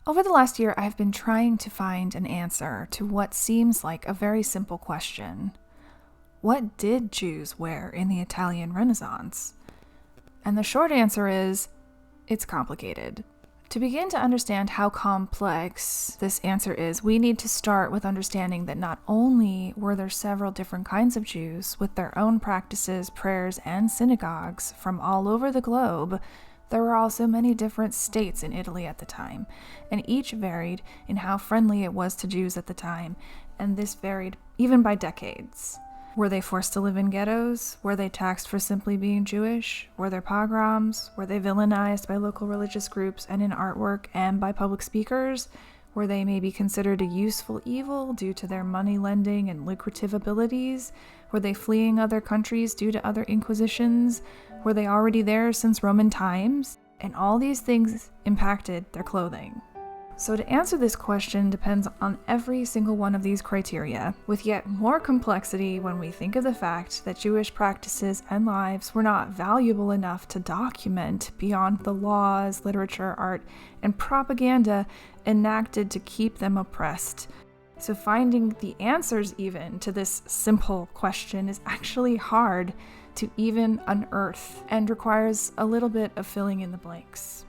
Over the last year, I've been trying to find an answer to what seems like a very simple question. What did Jews wear in the Italian Renaissance? And the short answer is, it's complicated. To begin to understand how complex this answer is, we need to start with understanding that not only were there several different kinds of Jews with their own practices, prayers, and synagogues from all over the globe, there were also many different states in Italy at the time, and each varied in how friendly it was to Jews at the time, and this varied even by decades. Were they forced to live in ghettos? Were they taxed for simply being Jewish? Were there pogroms? Were they villainized by local religious groups and in artwork and by public speakers? Were they maybe considered a useful evil due to their money-lending and lucrative abilities? Were they fleeing other countries due to other inquisitions? Were they already there since Roman times? And all these things impacted their clothing. So to answer this question depends on every single one of these criteria, with yet more complexity when we think of the fact that Jewish practices and lives were not valuable enough to document beyond the laws, literature, art, and propaganda enacted to keep them oppressed. So finding the answers even to this simple question is actually hard to even unearth and requires a little bit of filling in the blanks.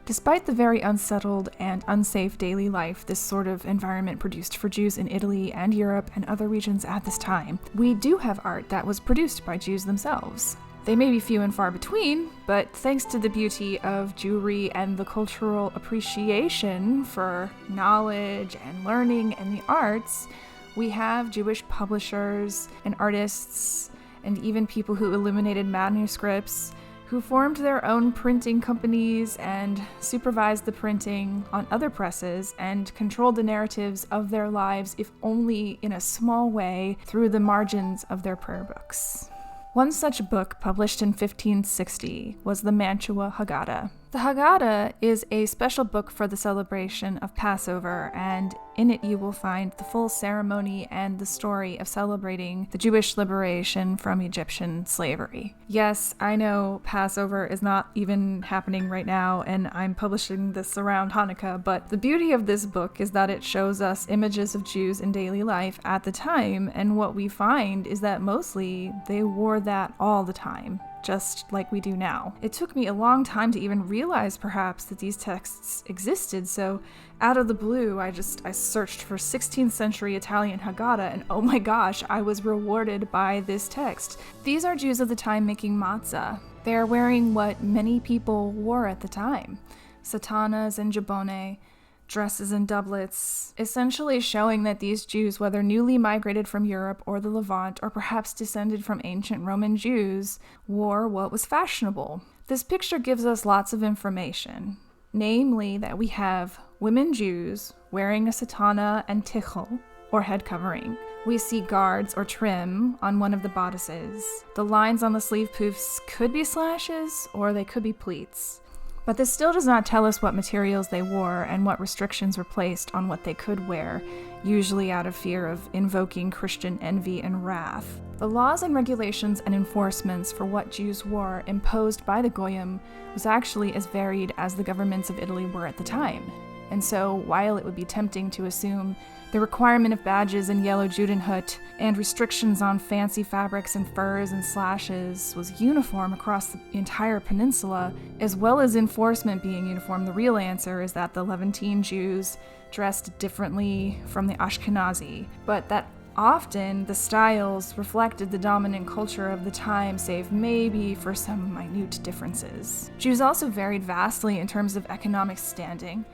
Despite the very unsettled and unsafe daily life this sort of environment produced for Jews in Italy and Europe and other regions at this time, we do have art that was produced by Jews themselves. They may be few and far between, but thanks to the beauty of Jewry and the cultural appreciation for knowledge and learning and the arts, we have Jewish publishers and artists and even people who illuminated manuscripts, who formed their own printing companies and supervised the printing on other presses and controlled the narratives of their lives, if only in a small way, through the margins of their prayer books. One such book, published in 1560, was the Mantua Haggadah. The Haggadah is a special book for the celebration of Passover, and in it you will find the full ceremony and the story of celebrating the Jewish liberation from Egyptian slavery. Yes, I know Passover is not even happening right now, and I'm publishing this around Hanukkah, but the beauty of this book is that it shows us images of Jews in daily life at the time, and what we find is that mostly they wore that all the time, just like we do now. It took me a long time to even realize perhaps that these texts existed, so out of the blue I searched for 16th century Italian Haggadah, and oh my gosh, I was rewarded by this text. These are Jews of the time making matzah. They are wearing what many people wore at the time, satanas and jabone, dresses and doublets, essentially showing that these Jews, whether newly migrated from Europe or the Levant, or perhaps descended from ancient Roman Jews, wore what was fashionable. This picture gives us lots of information, namely that we have women Jews wearing a satana and tichel, or head covering. We see guards or trim on one of the bodices. The lines on the sleeve poofs could be slashes, or they could be pleats. But this still does not tell us what materials they wore and what restrictions were placed on what they could wear, usually out of fear of invoking Christian envy and wrath. The laws and regulations and enforcements for what Jews wore imposed by the Goyim was actually as varied as the governments of Italy were at the time. And so, while it would be tempting to assume the requirement of badges and yellow Judenhut and restrictions on fancy fabrics and furs and slashes was uniform across the entire peninsula, as well as enforcement being uniform, the real answer is that the Levantine Jews dressed differently from the Ashkenazi, but that often the styles reflected the dominant culture of the time, save maybe for some minute differences. Jews also varied vastly in terms of economic standing,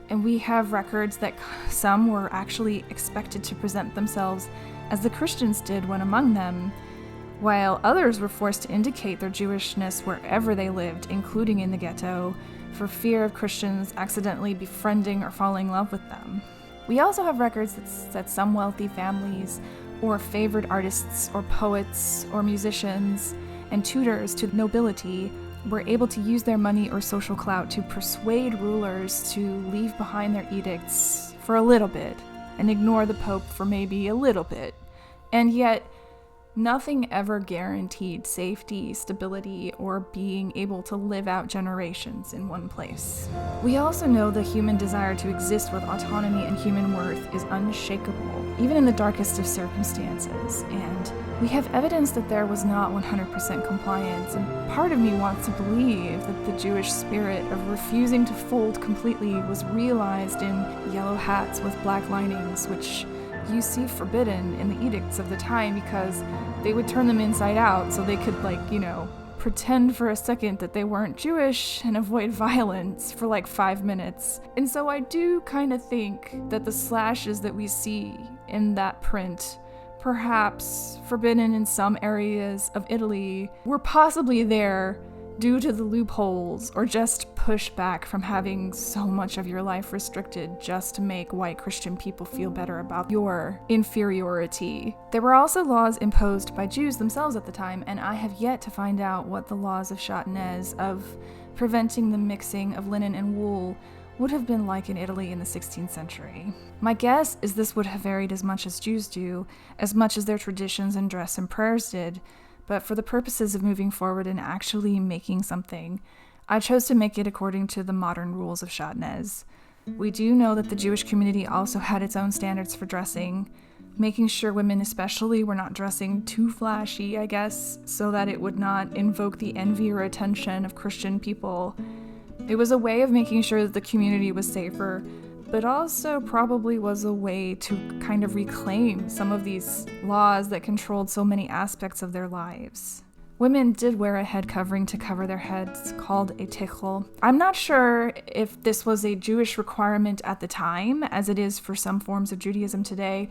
and we have records that some were actually expected to present themselves as the Christians did when among them, while others were forced to indicate their Jewishness wherever they lived, including in the ghetto, for fear of Christians accidentally befriending or falling in love with them. We also have records that some wealthy families, or favored artists, or poets, or musicians, and tutors to nobility were able to use their money or social clout to persuade rulers to leave behind their edicts for a little bit and ignore the Pope for maybe a little bit. And yet, Nothing ever guaranteed safety, stability, or being able to live out generations in one place. We also know the human desire to exist with autonomy and human worth is unshakable, even in the darkest of circumstances, and we have evidence that there was not 100% compliance, and part of me wants to believe that the Jewish spirit of refusing to fold completely was realized in yellow hats with black linings, which you see forbidden in the edicts of the time because they would turn them inside out so they could, pretend for a second that they weren't Jewish and avoid violence for 5 minutes. And so I do kind of think that the slashes that we see in that print, perhaps forbidden in some areas of Italy, were possibly there due to the loopholes or just pushback from having so much of your life restricted just to make white Christian people feel better about your inferiority. There were also laws imposed by Jews themselves at the time, and I have yet to find out what the laws of Chatenais of preventing the mixing of linen and wool would have been like in Italy in the 16th century. My guess is this would have varied as much as Jews do, as much as their traditions and dress and prayers did, but for the purposes of moving forward and actually making something, I chose to make it according to the modern rules of Chatenais. We do know that the Jewish community also had its own standards for dressing, making sure women especially were not dressing too flashy, I guess, so that it would not invoke the envy or attention of Christian people. It was a way of making sure that the community was safer, but also probably was a way to kind of reclaim some of these laws that controlled so many aspects of their lives. Women did wear a head covering to cover their heads called a tichel. I'm not sure if this was a Jewish requirement at the time, as it is for some forms of Judaism today,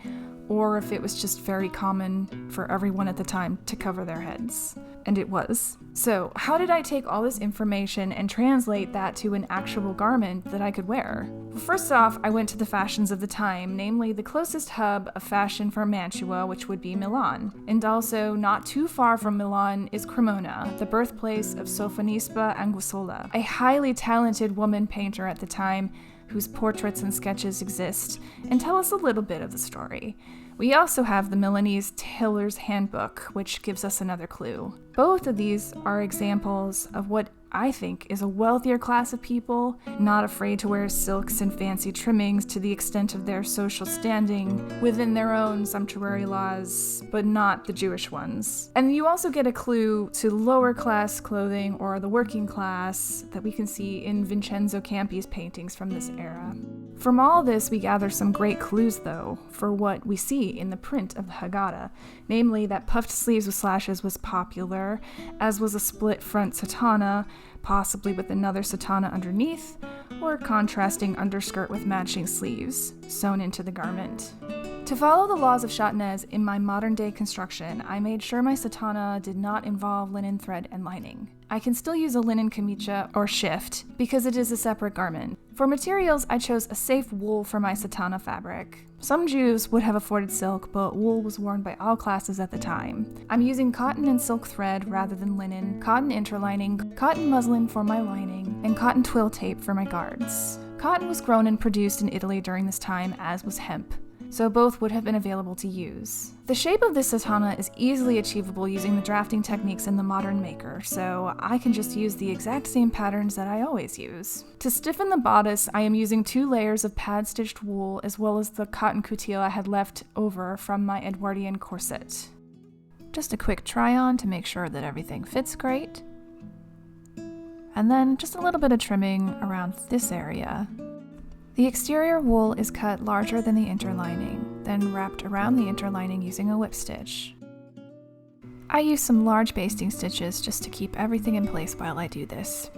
or if it was just very common for everyone at the time to cover their heads. And it was. So, how did I take all this information and translate that to an actual garment that I could wear? Well, first off, I went to the fashions of the time, namely the closest hub of fashion for Mantua, which would be Milan. And also, not too far from Milan is Cremona, the birthplace of Sofonisba Anguissola, a highly talented woman painter at the time whose portraits and sketches exist and tell us a little bit of the story. We also have the Milanese Tailor's Handbook, which gives us another clue. Both of these are examples of what I think is a wealthier class of people, not afraid to wear silks and fancy trimmings to the extent of their social standing within their own sumptuary laws, but not the Jewish ones. And you also get a clue to lower class clothing or the working class that we can see in Vincenzo Campi's paintings from this era. From all this, we gather some great clues, though, for what we see in the print of the Haggadah, namely that puffed sleeves with slashes was popular, as was a split front sotana, possibly with another sotana underneath, or contrasting underskirt with matching sleeves, sewn into the garment. To follow the laws of Chatenais in my modern-day construction, I made sure my sotana did not involve linen thread and lining. I can still use a linen kamicha or shift because it is a separate garment. For materials, I chose a safe wool for my sotana fabric. Some Jews would have afforded silk, but wool was worn by all classes at the time. I'm using cotton and silk thread rather than linen, cotton interlining, cotton muslin for my lining, and cotton twill tape for my guards. Cotton was grown and produced in Italy during this time, as was hemp, so both would have been available to use. The shape of this sotana is easily achievable using the drafting techniques in the modern maker, so I can just use the exact same patterns that I always use. To stiffen the bodice, I am using 2 layers of pad-stitched wool as well as the cotton coutil I had left over from my Edwardian corset. Just a quick try-on to make sure that everything fits great. And then just a little bit of trimming around this area. The exterior wool is cut larger than the interlining, then wrapped around the interlining using a whip stitch. I use some large basting stitches just to keep everything in place while I do this.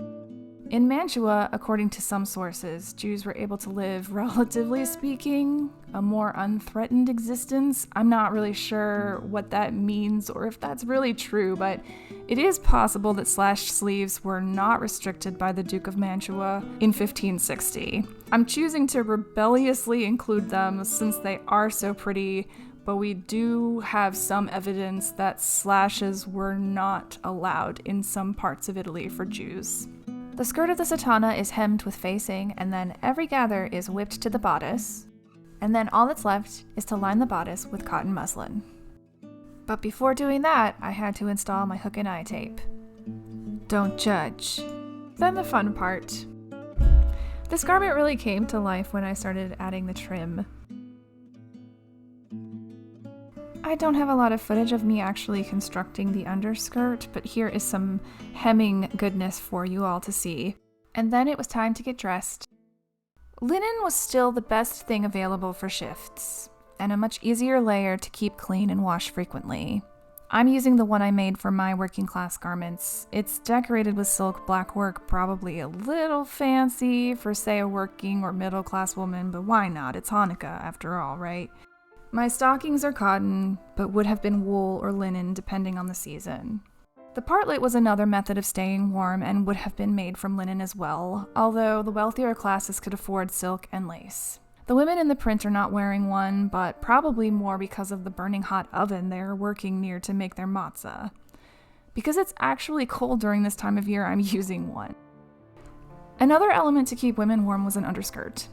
In Mantua, according to some sources, Jews were able to live, relatively speaking, a more unthreatened existence. I'm not really sure what that means or if that's really true, but it is possible that slashed sleeves were not restricted by the Duke of Mantua in 1560. I'm choosing to rebelliously include them since they are so pretty, but we do have some evidence that slashes were not allowed in some parts of Italy for Jews. The skirt of the sotana is hemmed with facing, and then every gather is whipped to the bodice, and then all that's left is to line the bodice with cotton muslin. But before doing that, I had to install my hook and eye tape. Don't judge. Then the fun part. This garment really came to life when I started adding the trim. I don't have a lot of footage of me actually constructing the underskirt, but here is some hemming goodness for you all to see. And then it was time to get dressed. Linen was still the best thing available for shifts, and a much easier layer to keep clean and wash frequently. I'm using the one I made for my working class garments. It's decorated with silk black work, probably a little fancy for, say, a working or middle class woman, but why not? It's Hanukkah after all, right? My stockings are cotton, but would have been wool or linen depending on the season. The partlet was another method of staying warm and would have been made from linen as well, although the wealthier classes could afford silk and lace. The women in the print are not wearing one, but probably more because of the burning hot oven they're working near to make their matzah. Because it's actually cold during this time of year, I'm using one. Another element to keep women warm was an underskirt.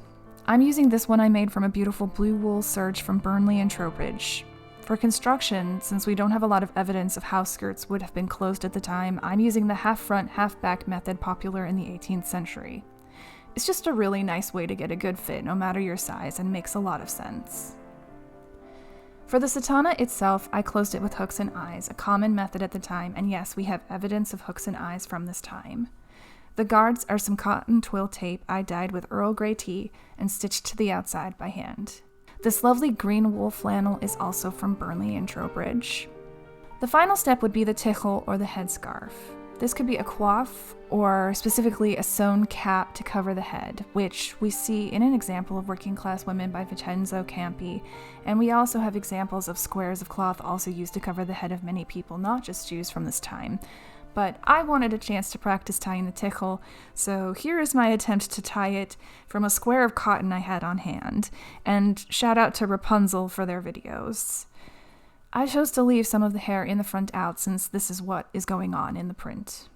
I'm using this one I made from a beautiful blue wool serge from Burnley and Trowbridge. For construction, since we don't have a lot of evidence of how skirts would have been closed at the time, I'm using the half-front, half-back method popular in the 18th century. It's just a really nice way to get a good fit no matter your size and makes a lot of sense. For the satana itself, I closed it with hooks and eyes, a common method at the time, and yes, we have evidence of hooks and eyes from this time. The guards are some cotton twill tape I dyed with Earl Grey tea and stitched to the outside by hand. This lovely green wool flannel is also from Burnley and Trowbridge. The final step would be the tichel or the headscarf. This could be a coif or specifically a sewn cap to cover the head, which we see in an example of Working Class Women by Vincenzo Campi, and we also have examples of squares of cloth also used to cover the head of many people, not just Jews from this time. But I wanted a chance to practice tying the tichel, so here is my attempt to tie it from a square of cotton I had on hand, and shout out to Rapunzel for their videos. I chose to leave some of the hair in the front out since this is what is going on in the print.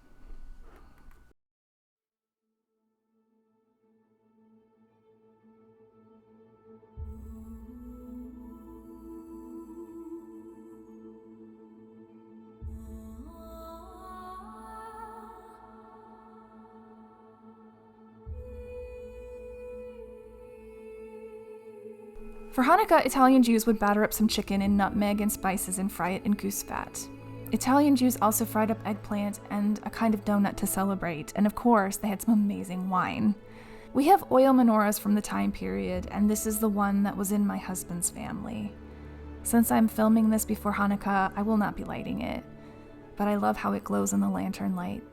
For Hanukkah, Italian Jews would batter up some chicken in nutmeg and spices and fry it in goose fat. Italian Jews also fried up eggplant and a kind of donut to celebrate, and of course, they had some amazing wine. We have oil menorahs from the time period, and this is the one that was in my husband's family. Since I'm filming this before Hanukkah, I will not be lighting it, but I love how it glows in the lantern light.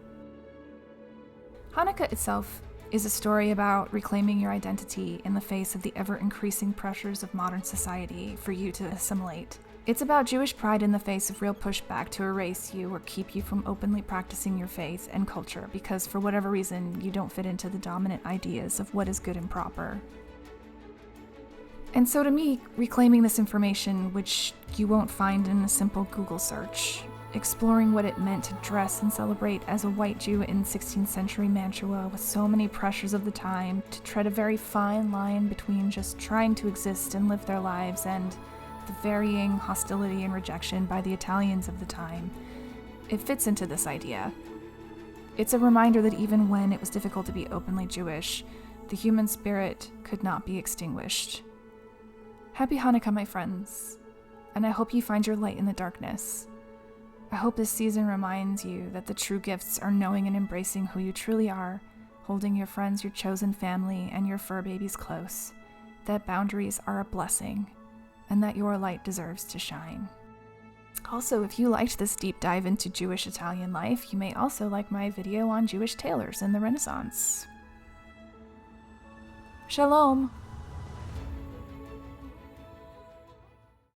Hanukkah itself is a story about reclaiming your identity in the face of the ever-increasing pressures of modern society for you to assimilate. It's about Jewish pride in the face of real pushback to erase you or keep you from openly practicing your faith and culture because for whatever reason you don't fit into the dominant ideas of what is good and proper. And so to me, reclaiming this information, which you won't find in a simple Google search, exploring what it meant to dress and celebrate as a white Jew in 16th century Mantua with so many pressures of the time, to tread a very fine line between just trying to exist and live their lives and the varying hostility and rejection by the Italians of the time. It fits into this idea. It's a reminder that even when it was difficult to be openly Jewish, the human spirit could not be extinguished. Happy Hanukkah, my friends, and I hope you find your light in the darkness. I hope this season reminds you that the true gifts are knowing and embracing who you truly are, holding your friends, your chosen family, and your fur babies close, that boundaries are a blessing, and that your light deserves to shine. Also, if you liked this deep dive into Jewish Italian life, you may also like my video on Jewish tailors in the Renaissance. Shalom!